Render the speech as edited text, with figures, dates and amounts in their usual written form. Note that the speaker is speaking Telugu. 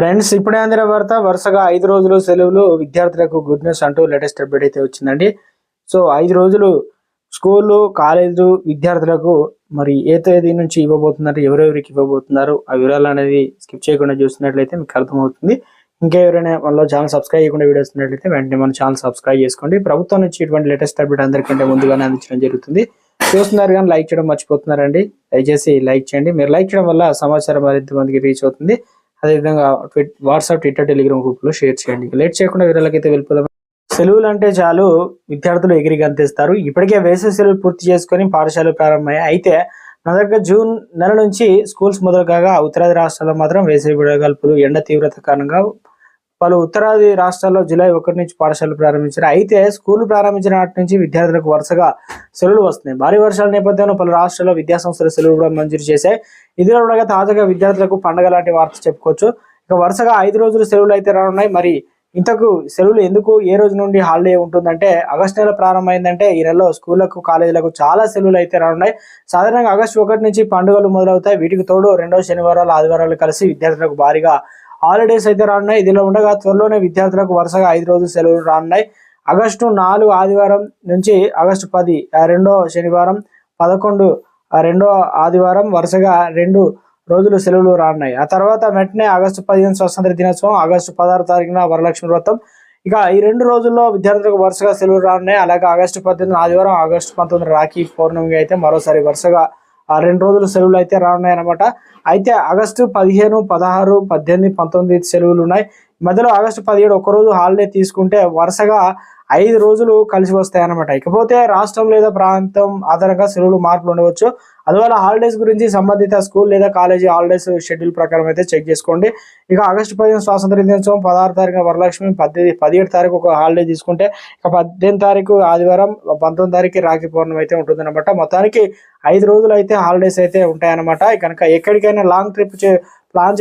ఫ్రెండ్స్, ఇప్పుడే అందిన వార్త. వరుసగా 5 రోజులు సెలవులు విద్యార్థులకు గుడ్ న్యూస్ అంటూ లేటెస్ట్ అప్డేట్ అయితే వచ్చిందండి. సో 5 రోజులు స్కూళ్ళు, కాలేజు విద్యార్థులకు మరి ఏ తేదీ నుంచి ఇవ్వబోతున్నారు, ఎవరెవరికి ఇవ్వబోతున్నారు, ఆ వివరాలు అనేది స్కిప్ చేయకుండా చూస్తున్నట్లయితే మీకు అర్థమవుతుంది. ఇంకా ఎవరైనా మనలో ఛానల్ సబ్స్క్రైబ్ చేయకుండా వీడియోస్ వస్తున్నట్లయితే వెంటనే మన ఛానల్ సబ్స్క్రైబ్ చేసుకోండి. ప్రభుత్వం నుంచి ఇటువంటి లేటెస్ట్ అప్డేట్ అందరికంటే ముందుగానే అందించడం జరుగుతుంది. చూస్తున్నారు కానీ లైక్ చేయడం మర్చిపోతున్నారండి. దయచేసి లైక్ చేయండి. మీరు లైక్ చేయడం వల్ల సమాచారం మరింత మందికి రీచ్ అవుతుంది. అదేవిధంగా వాట్సాప్, ట్విట్టర్, టెలిగ్రామ్ గ్రూప్లో షేర్ చేయండి. లేట్ చేయకుండా వీళ్ళకైతే వెళ్ళిపోదాం. సెలవులు అంటే చాలు విద్యార్థులు ఎగిరి గంతేస్తారు. ఇప్పటికే వేసవి సెలవులు పూర్తి చేసుకొని పాఠశాలలు ప్రారంభమయ్యాయి. అయితే నా దగ్గర జూన్ నెల నుంచి స్కూల్స్ మొదలు కాగా ఉత్తరాది రాష్ట్రాల్లో మాత్రం వేసవి విడగల్పులు, ఎండ తీవ్రత కారణంగా పలు ఉత్తరాది రాష్ట్రాల్లో జూలై 1 నుంచి పాఠశాలలు ప్రారంభించారు. అయితే స్కూల్ ప్రారంభించిన నాటి నుంచి విద్యార్థులకు వరుసగా సెలవులు వస్తున్నాయి. భారీ వర్షాల నేపథ్యంలో పలు రాష్ట్రాల్లో విద్యాసంస్థలు సెలవులు కూడా మంజూరు చేశాయి. ఇదిలో ఉండగా తాజాగా విద్యార్థులకు పండుగ లాంటి వార్త చెప్పుకోవచ్చు. ఇక వరుసగా 5 రోజులు సెలవులు అయితే రానున్నాయి. మరి ఇంతకు సెలవులు ఎందుకు, ఏ రోజు నుండి హాలిడే ఉంటుందంటే, ఆగస్టు నెల ప్రారంభమైందంటే ఈ నెలలో స్కూళ్లకు, కాలేజీలకు చాలా సెలవులు అయితే రానున్నాయి. సాధారణంగా ఆగస్టు 1 నుంచి పండుగలు మొదలవుతాయి. వీటికి తోడు రెండవ శనివారాలు, ఆదివారాలు కలిసి విద్యార్థులకు భారీగా హాలిడేస్ అయితే రానున్నాయి. ఇదిలో ఉండగా త్వరలోనే విద్యార్థులకు వరుసగా 5 రోజులు సెలవులు రానున్నాయి. ఆగస్టు 4 ఆదివారం నుంచి ఆగస్టు 10 రెండో శనివారం, 11 రెండో ఆదివారం వరుసగా 2 రోజులు సెలవులు రానున్నాయి. ఆ తర్వాత వెంటనే ఆగస్టు 15 స్వతంత్ర దినోత్సవం, ఆగస్టు 16 తారీఖున వరలక్ష్మి వ్రతం. ఇక ఈ 2 రోజుల్లో విద్యార్థులకు వరుసగా సెలవులు రానున్నాయి. అలాగే ఆగస్టు 18 ఆదివారం, ఆగస్టు 19 రాఖీ పౌర్ణమికి అయితే మరోసారి వరుసగా 2 రోజులు సెలవులు అయితే రానున్నాయి అనమాట. అయితే ఆగస్టు 15, 16, 18, 19 సెలవులు ఉన్నాయి. మధ్యలో ఆగస్టు 17 ఒక్కరోజు హాలిడే తీసుకుంటే వరుసగా 5 రోజులు కలిసి వస్తాయి అనమాట. ఇకపోతే రాష్ట్రం లేదా ప్రాంతం ఆధారంగా సెలవులు మార్పులు ఉండవచ్చు. అందువల్ల హాలిడేస్ గురించి సంబంధిత స్కూల్ లేదా కాలేజీ హాలిడేస్ షెడ్యూల్ ప్రకారం అయితే చెక్ చేసుకోండి. ఇక ఆగస్టు 15 స్వాతంత్ర దినోత్సవం, 16 తారీఖున వరలక్ష్మి, 17 తారీఖు ఒక హాలిడే తీసుకుంటే ఇక 18 తారీఖు ఆదివారం, 19 తారీఖు రాఖీ పౌర్ణమి అయితే ఉంటుందన్నమాట. మొత్తానికి 5 రోజులు అయితే హాలిడేస్ అయితే ఉంటాయన్నమాట. కనుక ఎక్కడికైనా లాంగ్ ట్రిప్ ప్లాన్